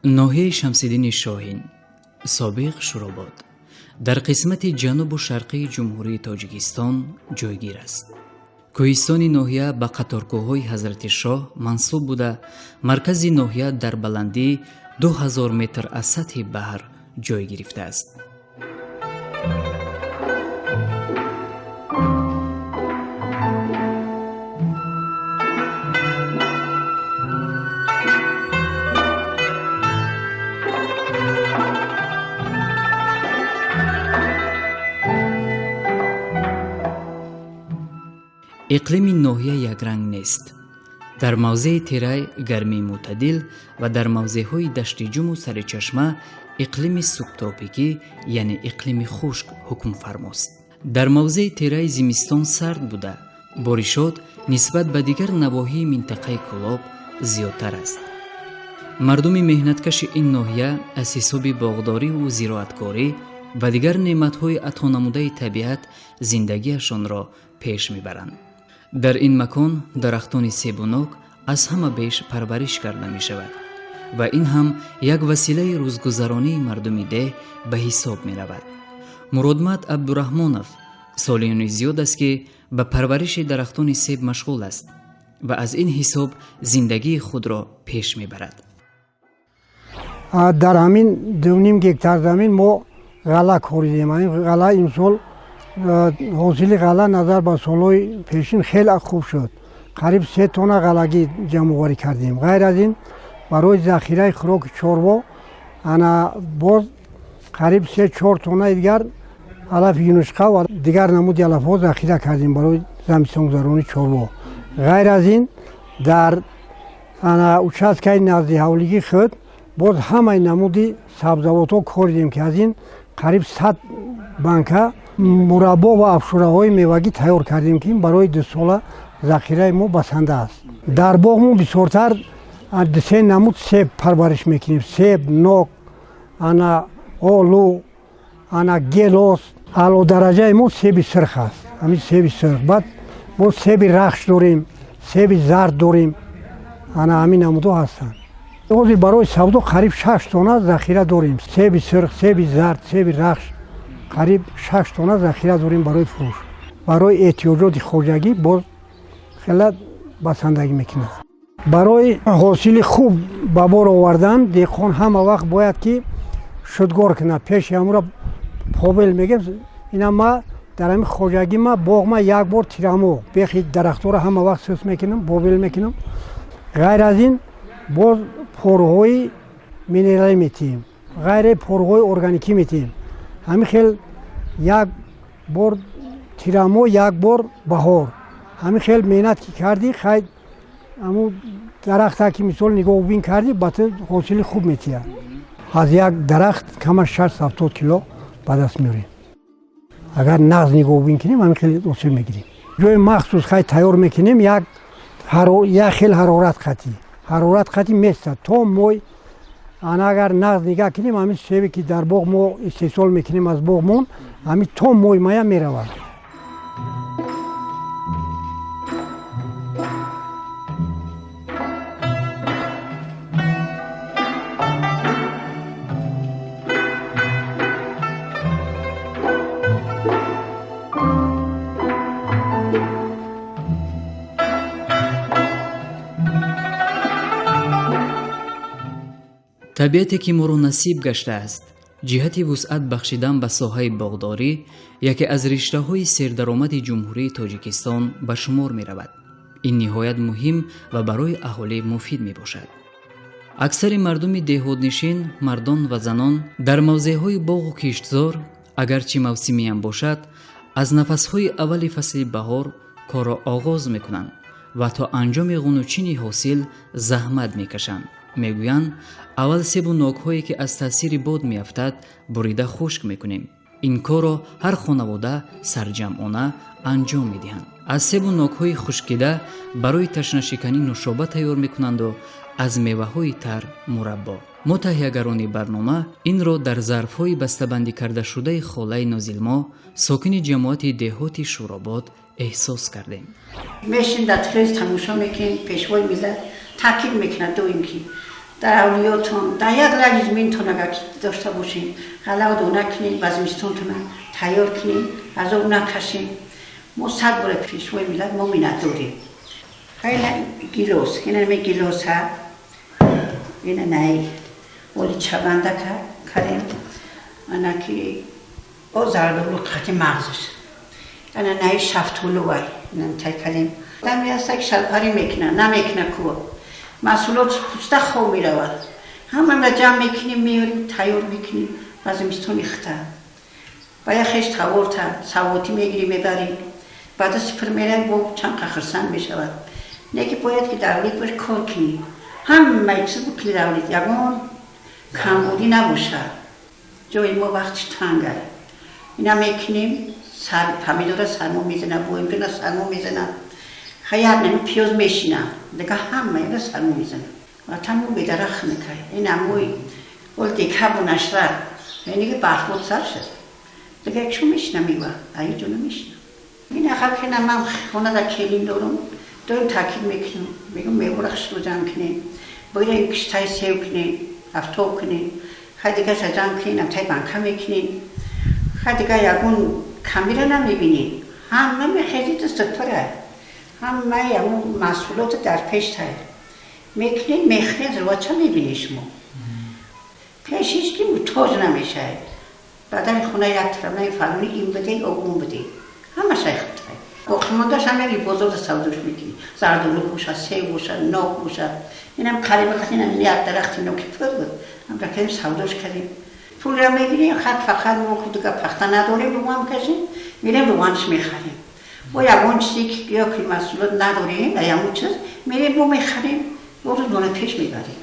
ناحیه شمس‌الدین شاهین سابق شوراباد در قسمت جنوب و شرقی جمهوری تاجیکستان جایگیر است. کوهستان ناحیه به قطارکوه‌های حضرت شاه منسوب بوده، مرکز ناحیه در بلندی 2000 متر از سطح بحر جای گرفته است. اقلیم ناحیه یک رنگ نیست. در موضع تیرای گرمی معتدل و در موضع‌های دشت جم و سرچشمه اقلیم سوبتروپیکی یعنی اقلیم خشک حکم فرماست. در موضع تیرای زمستان سرد بوده، بارشات نسبت به دیگر نواحی منطقه کلاب زیادتر است. مردم مهنتکش این ناحیه از حساب باغداری و زراعتکاری و دیگر نعمت‌های عطانموده طبیعت زندگیشان را پیش میبرند. در این مکان درختان سیبوناک از همه بیش پرورش کرده می شود و این هم یک وسیله روزگذرانی مردم ده به حساب می رود. مرادمت عبدالرحمانов سالیان زیاد است که به پرورش درختان سیب مشغول است و از این حساب زندگی خود را پیش می برد. در همین 2.5 گکتار زمین ما غله کوریدیم. غله این سال حاصل غله نظر به سالهای پیشین خیلی خوب شد. قریب 3 تن غلگی جمع آوری کردیم. غیر از این برای ذخیره خوراک چروا انا باز قریب 3-4 تن دیگر علف یونشقه و دیگر نمود علف‌ها ذخیره کردیم برای زمستان گذرانی چروا. غیر از این در انا участке نزد حولگی خود باز همه نمودی سبزواتو کوریدیم که از این قریب 100 بانکه مربا و افشوره‌های میوگی تیار کردیم که برای 2 ساله ذخیره ما بسنده است. در باغ ما بسیارتر از 3 نمود سیب پرورش میکنیم. سیب، نوک، انا آلو، انا گیلاس. اعلی درجه ما سیب سرخ است. همین سیب سرخ. بعد ما سیب رخش داریم، سیب زرد داریم. انا همین نمودها هستند. حاضر برای سودا قریب 6 تن ذخیره داریم. سیب سرخ، سیب زرد، سیب رخش قریب 6 تن ذخیره داریم برای فروش. برای احتیاجات خانگی باز خیلی بسندگی میکنه. برای حاصل خوب به بار آوردن دهقان همه وقت باید که شدگار کنه. پیش امورا پابل میگم اینا ما در همین خانگی ما باغ ما یک بار تیرامو بخی درخت‌ها رو همه وقت سوس میکنم، پابل میکنم. غیر از این باز پرهای مینرالی میتیم. غیر پرهای ارگانیکی میتیم. همین خیلی یک بار تیرامو یک بار بهار. همین خیلی مهنت که کردی خیلی اما درخت که مثال نگاه بین کردی بطور حاصل خوب میتیه. از یک درخت کمش 60-70 کیلو به دست میاریم. اگر نغز نگاه بین کنیم همین خیلی حاصل میگیریم. جای مخصوص خیلی تیار میکنیم یک خیلی حرارت خطی میسته تا موی انا اگر نغز نگاه کنیم همین سیبی که در باغ ما استحصال میکنیم از باغمون همین تا موی مایه میرود. طبیعتی که ما را نصیب گشته است، جهت وسعت بخشیدن به ساحه باغداری یکی از رشته‌های سردرآمد جمهوری تاجیکستان به شمار می رود. این نهایت مهم و برای اهالی مفید می باشد. اکثر مردم دهات‌نشین، مردان و زنان در موضع‌های باغ و کشتزار اگرچه موسمی هم باشد، از نفس‌های اول فصل بهار کار را آغاز می کنند و تا انجام غنوچین حاصل زحمت می کشند. میگویند اول سیب و نوک‌هایی که از تاثیر باد میافتد بریده خشک میکنیم. این کار را هر خانواده سرجمعانه انجام میدهند. از سیب و نوک‌های خشکیده برای تشنه شکنی نوشابه تیار میکنند و از میوه‌های تر مربا. ما تهیه‌گران برنامه این را در ظرف‌های بسته‌بندی کرده شده خاله نازلما ساکن جماعت دهات شوراباد احساس کردیم. میشین در تلویزیون تماشا میکنیم، پیشوای ملت تاکید میکنه دویم که در اولیاتون در یک لحظه زمینتون اگر داشته باشین غله و دونه کنین و زمستونتون تیار کنین از اون نکشین. ما 100 بار پیشوای ملت ما منت داریم. خیلی گیلوس اینه می گیلوس ها اینه نهی ولی چبنده کردیم انا که او زردولو قطع مغزش انا نهی شفتولو وای اینه تای کردیم دمی هسته که شلپری میکنه نمیکنه کو مسئولات پوسته خواه میرود همه جمع میکنیم میاریم تیار میکنیم و زمستون اخته و یخش تاورتا سواتی میگیریم میبریم بعد سپر میره با چند خرسان میشود نگه باید که دولت باش کار کنی همه چیز بکنی دولت یکون کمبودی نباشه جای ما وقتش تنگه اینا میکنیم پمیدور سرما میزنه بویمپینا سرما میزنه خیلی نمی پیاز میشینه دیگه همه اینا سرما میزنه و تمام به درخت نکه این اموی ول دیگه بونشتر یعنی که برخود سر شد دیگه اکشو میشنه میگه ای جونو میشنه این اخر که من خونه در کلیم دارم تاکید میکنم میگم میبرخش رو جمع کنیم باید این کشتای سیو کنیم افتاب کنیم خیلی دیگه سا جمع کنیم امتای بانکا میکنیم خیلی دیگه یکون کمی رو نمیبینیم همه میخیزی دست پره همه یکون مسئولات در پیش تاید میکنیم میخیز رو چه میبینی شما پیشیش که متوج نمیشه بعد خونه یک طرف فلانی این بده او اون بده همه شای خود تاید خمانداش هم یکی بزرگ سوداش میکنی زردولو بوشه، سیب بوشه، ناک بوشه اینم قریبه خواهد اینم یک درختی نوکی پر بود هم رکیم سوداش کردیم پول را میگیریم خط فقط ما که دیگه پخته نداریم رو هم کشیم میریم رو وانش میخریم و یکون چیزی که یا که مسئولات نداریم و یکون چیز میریم رو میخریم و رو دونه پیش میبریم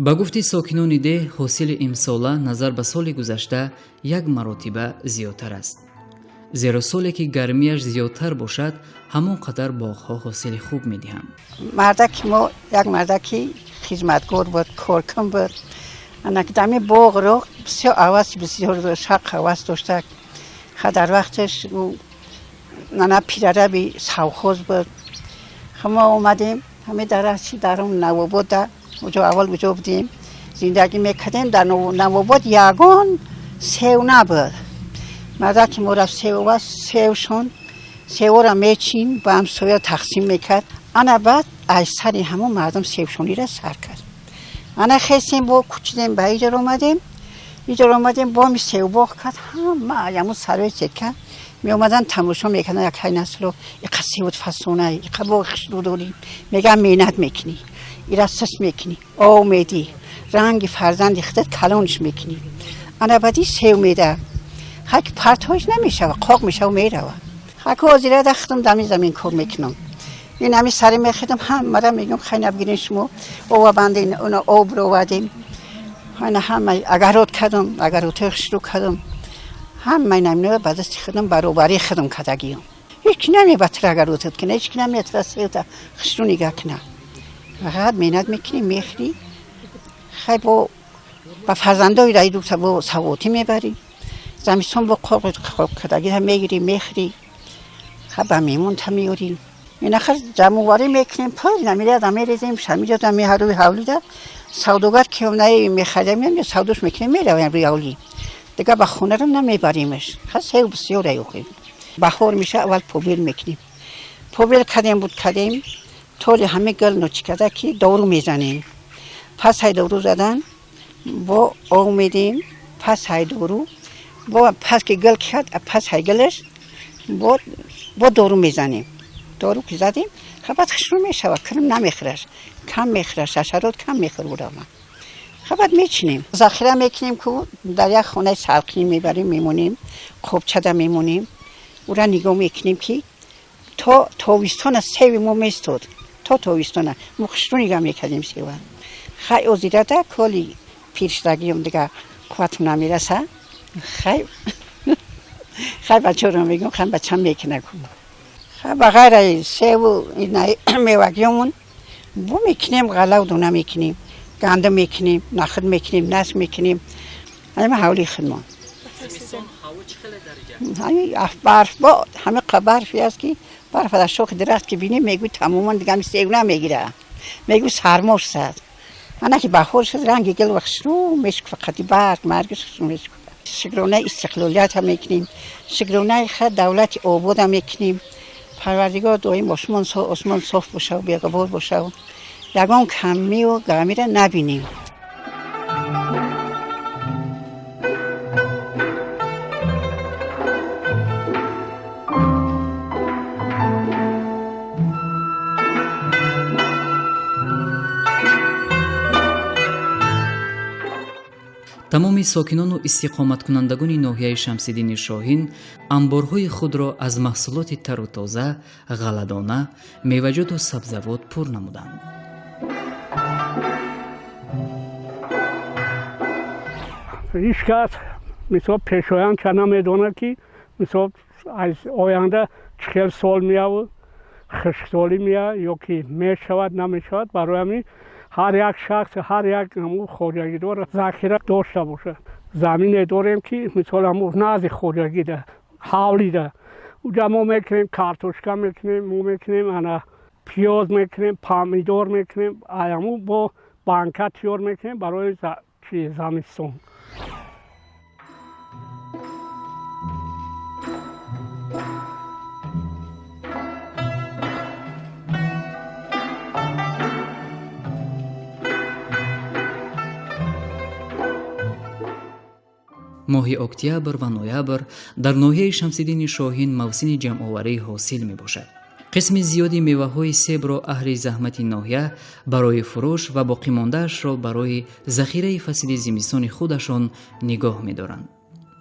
ба гуфти сокинони деҳ ҳосили имсола назар ба соли гузашта як маротиба зиёдтар аст. зеро соле ки гармияш зиёдтар бошад ҳамон қадар боғҳо ҳосили хуб медиҳанд. мардаки мо як мадаки хизматгор буд коркун буд анакдами боғро бисёр аваз бисёр шақ аваз дошта ха дар вақташ нана пирараби савхоз буд ха мо омадем ҳаме дарахчи дарон навобода اونجا اول بجا بودیم زندگی میکردیم در نواباد یگان سیو نبود مردم که ما رفت سیو و سیوشون سیو را میچین با هم سویا تقسیم میکرد انا بعد از سری همون مردم سیوشونی را سر کرد انا خیستیم با کچیدیم با ایجا آمدیم با می سیو باق کرد همه یمون سروی چکن می اومدن تماشا میکنن یک های نسل رو یک سیوت فسونه یک باقش رو داریم میگن مینت میکنی ایرا سس میکنی او میدی رنگ فرزند خودت کلونش میکنی انا بعدی سیو میده خاک پرتاش نمیشه و قاق میشه و میره خاک وزیره دختم دمی زمین کار میکنم این همی سری میخیدم هم مرا میگم خیلی نبگیرین شما او بندین اونا آب رو ودیم همه اگرات کردم اگرات شروع کردم همه نمیده بعد از خودم برابری خودم کدگیم هیچ نمیبتر اگراتت کنه هیچ نمیتر سیوتا خشرو نگاه کنه فقط مینت میکنی میخری خیلی با فرزندای رای دوتا با سواتی میبری زمستون با قاق کدگی هم میگیری میخری خیلی با میمون تا میوریم این اخر جمعواری میکنیم پای نمیره آدم میریزیم شمیجات هم میهروی حولی ده سوداگر که اونه میخریم یا سوداش میکنیم میرویم روی حولی دیگه با خونه رو نمیبریمش خیلی سیو بسیار ایوخیم بخور میشه اول پوبیل میکنیم پوبیل کردیم طول همه گل نوچی کرده که دورو میزنیم پس های دورو زدن با او میدیم پس های دورو با پس که گل کرد پس های گلش با دورو میزنیم دورو که زدیم خبت خشرو میشه و کرم نمیخرش کم میخرش حشرات کم میخور بودم خبت میچینیم ذخیره میکنیم که در یک خونه سلقی میبریم میمونیم خوب چده میمونیم او را نگاه میکنیم که تا تاویستان سیو ما میستود تا تاویستان ما خشرو نگاه میکردیم سیوه خیلی اوزیده ده کلی پیرشدگی هم دیگه قوتم نمیرسه خیلی بچه رو میگم خیلی بچه هم میکنه بغیر سیب و میوگیمون بو میکنیم، غله و دونه میکنیم، گندم میکنیم، نخود میکنیم، نس میکنیم. همه حولی خدمون. همه برف با همه برفی است که برف در شوخ درخت که بینیم میگوی تماما دیگه سیب نمیگیره، میگوی سرماش است. انا که بخور شد رنگ گل و خشرو میشک فقط برگ مرگش خشرو میشک. شکرانه استقلالیت هم میکنیم، شکرانه خود دولت آباد هم میکنیم. پروردگار دعای عثمان صاف باشه و بی‌غبار باشه و یگان کمی و گرمی را نبینیم. тамоми сокинону истиқоматкунандагони ноҳияи Шамсиддини Шоҳин амборҳои худро аз маҳсулоти тару тоза, ғалладона, меваҷоту сабзавот пур намуданд. ҳеҷ кас мисол пешоян ча намедонад ки мисол аз оянда чӣ хел сол меявад, хушксолӣ меяд ё ки мешавад намешавад. барои ҳамин ҳар як шахс, ҳар як хоҷагидор захира дошта бошад. замине дорем ки мисол назди хоҷагида ҳавлида уҷа мо мекунем, картошка мекунем, мо мекунем, ана пиёз мекунем, помидор мекунем, аяму бо банка тиёр мекунем барои замистон. моҳи октябр ва ноябр дар ноҳияи Шамсиддини Шоҳин мавсими ҷамъоварии ҳосил мебошад. қисми зиёди меваҳои себро аҳли заҳмати ноҳия барои фурӯш ва боқимондаашро барои захираи фасли зимистони худашон нигоҳ медоранд.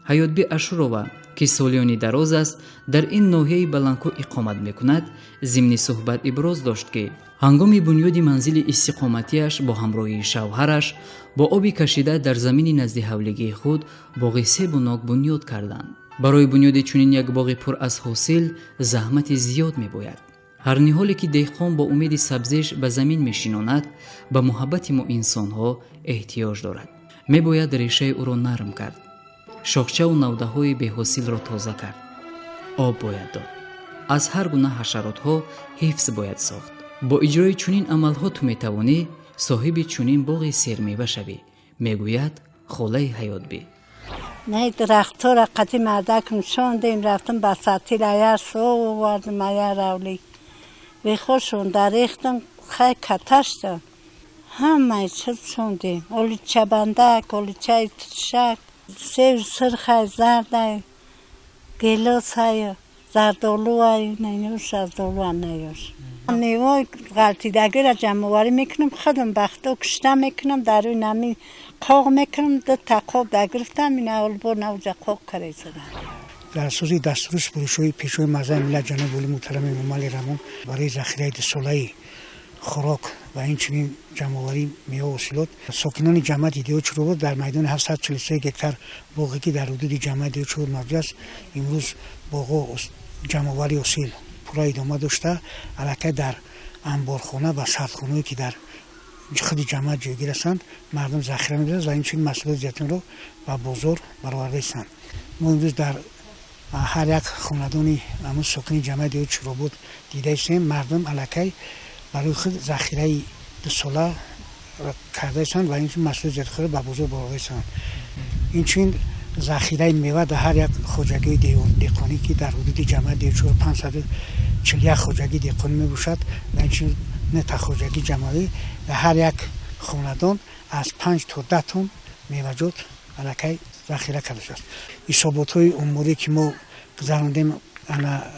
ҳаётбӣ Ашурова, ки солиёни дароз аст, дар ин ноҳияи Баландкӯҳ иқомат мекунад, зимни суҳбат иброз дошт ки ҳангоми бунёди манзили истиқоматиаш бо ҳамроҳии шавҳараш бо оби кашида дар замини назди ҳавлигии худ боғи себу нок бунёд карданд. барои бунёди чунин як боғи пур аз ҳосил заҳмати зиёд мебояд. ҳар ниҳоле ки деҳқон бо умеди сабзеш ба замин мешинонад, ба муҳаббати мо инсонҳо эҳтиёҷ дорад. мебояд решаи ӯро нарм кард, шохчаву навдаҳои беҳосилро тоза кард, об бояд дод, аз ҳар гуна ҳашаротҳо ҳифз бояд сохт. бо иҷрои чунин амалҳо ту метавонӣ соҳиби чунин боғи сермева шавӣ, мегӯяд холаи ҳаётбӣ. نه درخت‌ها را قدیم مردک نشاندیم، رفتم با سطیل ایر سو آوردم ایر رولی به خوشون در ریختم خیلی کتشتم همه چیز شوندیم، اولیچه بندک، اولیچه تشک، سیب سرخ زرد گیلاس های زردالو های نیوش از دالو نیوش نیوای غلطیدگی را جمعواری میکنم، خودم بخته کشته میکنم، در روی نمی قاق میکنم، دو تقاق در گرفتم، این اول بار نوجه قاق کاری زدم. در اساس دستورش فروشوی پیشوی مزار ملت جناب ولی محترم امام علی رحمون برای ذخیره ساله‌ای خوراک و اینچنین جمع‌آوری میوه و حاصلات ساکنان جمع دیدیو چروباد در میدان 743 هکتار باغی که در حدود جمع دیدیو چروباد موجود است امروز باغ جمع‌آوری حاصل پورا ادامه داشته. البته در انبارخانه و سردخانه‌ای که در خود جمع جایگیر هستند مردم ذخیره می‌دارند و اینچنین محصولات زیتون رو به بازار برآورده هستند. ما امروز در هر یک خاندانی همون ساکن جمع دیدیو چروباد دیده هستیم مردم الکی برای خود ذخیره دو ساله کرده هستند و این محصولات زیتون به بازار برآورده هستند. اینچنین ذخیره میوه در هر یک خوجگی دهقانی که در حدود جمع دیدیو 541 خوجگی دهقانی میباشد و اینچنین نتا خوجگی جمعی در هر یک خاندان از 5 تا 10 تن میوه‌جات الکی ذخیره کرده است. حسابات‌های عمری که ما گذراندیم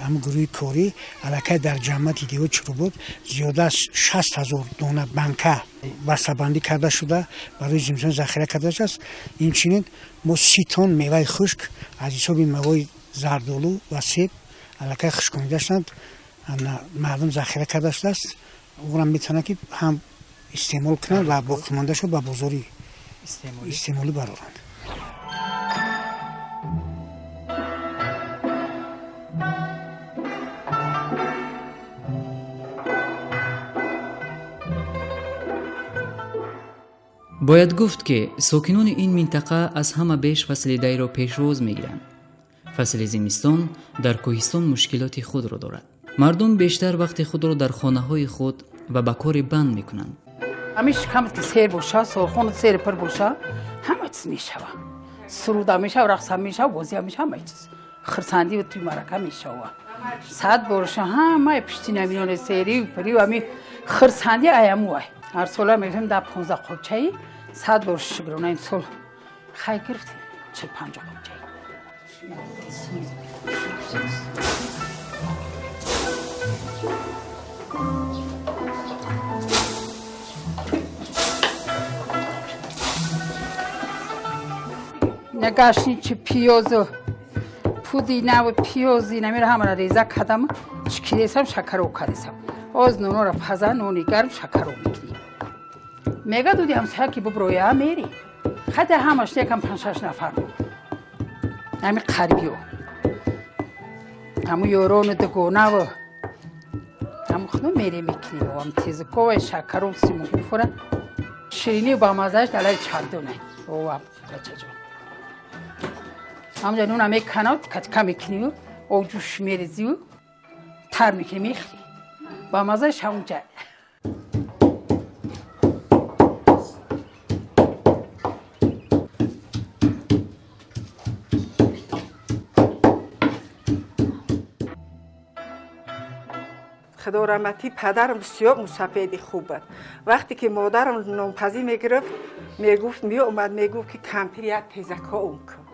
هم گروه کاری الکی در جمع دیدیو چروباد زیاده از 60,000 دانه بنکه بسته‌بندی کرده شده برای زمستان ذخیره کرده است. اینچنین ما 30 تن میوه خشک از حساب میوه زردالو و سیب الکی خشکانیده هستند مردم ذخیره کرده است. اون هم میتونه که هم استعمال کنند و باقی مانده شد به بازاری استعمالی برآورند. бояд гуфт ки сокинони ин минтақа аз ҳама беш фасли дайро пешвоз мегиранд. фасли зимистон дар кӯҳистон мушкилоти худро дорад. мардум бештар вақти худро дар хонаҳои худ ва ба кори банд мекунанд. ҳамиш камат ки сер боша, сорхону сер пир боша, ҳама чиз мешава. суруда мешава, рақса мешава, бозия мешава, ҳама чиз. хирсандиву туи марака мешава. сад боша ҳама пишти наминони серию пирию ҳами хирсанди аямуай. ҳар сола мефем да 15 қопчаи 100 бор шигрона имсол хай гирифт 40-50 қопчаи. нагашничи пиёзу пудинаву пиёзи намира ҳамаро реза кардам чикидесам шакаро кардесам оз нунора паза нуни гарм шакаро мекунӣ мега дуди ҳамсоя ки буброя мери хати ҳамаш некам 5-6 нафар ҳами қарибиё ҳаму ёрону дугонаву ҳаму худу мере мекунӣ ҳам тезуковай шакаро симу мефура ширинию ба мазааш далаи чардоне ова бачаҷон ҳамҷа нуна меканав катка мекунию оҷӯш мерезию тар мекунӣ мехӯрӣ ба мазааш ҳамунҷа خدا رحمتی پدرم بسیار مسافری خوب بود. وقتی که مادرم نونپزی میگرفت میگفت می اومد میگفت که کمپیر یک تیزکا اون کن.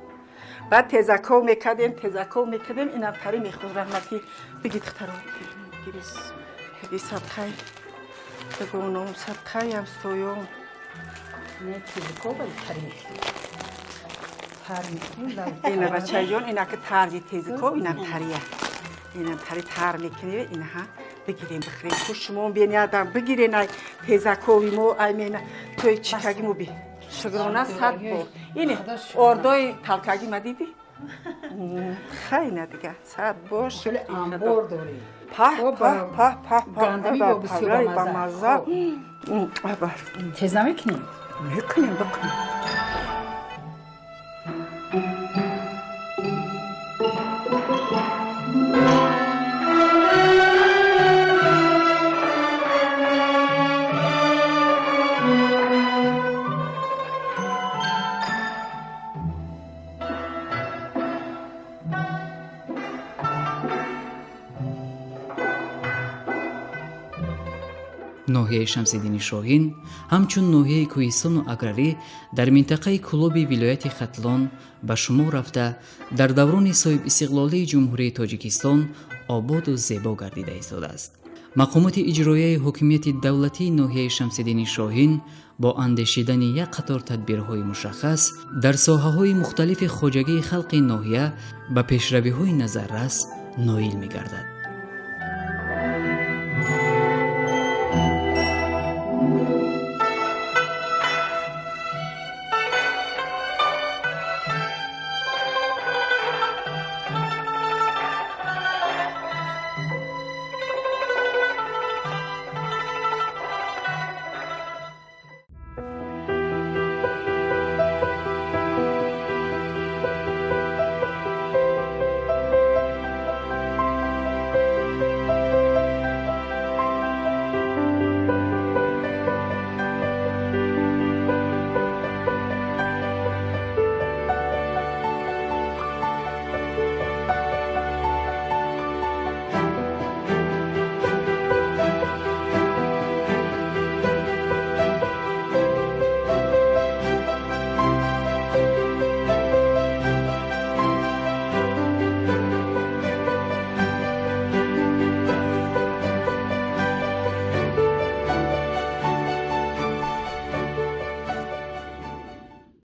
بعد تیزکا میکردیم اینا پری میخورد رحمتی بگید اخترام گیریس بگید صدقه بگونم صدقه هم سویوم نه تیزکا باید پری میخورد اینا بچه جون اینا که ترجی تیزکا اینا پریه اینا پری تر میکنی اینا ها بگیریم بخوریم خوش شما بینی آدم بگیرین ای تیزکوی مو ای مینا توی چیکاگی مو بی شگرونه 100 بار اینه اردوی تلکاگی ما دیدی خیلی دیگه 100 بار شل انبار داری په گندمی با بسیار با مزه تیز نمیکنیم میکنیم بکنیم ноҳияи Шамсиддини Шоҳин ҳамчун ноҳияи кӯҳистону аграрӣ дар минтақаи Кӯлоби вилояти Хатлон ба шумор рафта дар даврони соҳибистиқлолии Ҷумҳурии Тоҷикистон ободу зебо гардида истодааст. мақомоти иҷроияи ҳокимияти давлатии ноҳияи Шамсиддини Шоҳин бо андешидани як қатор тадбирҳои мушаххас дар соҳаҳои мухталифи хоҷагии халқи ноҳия ба пешравиҳои назаррас ноил мегардад.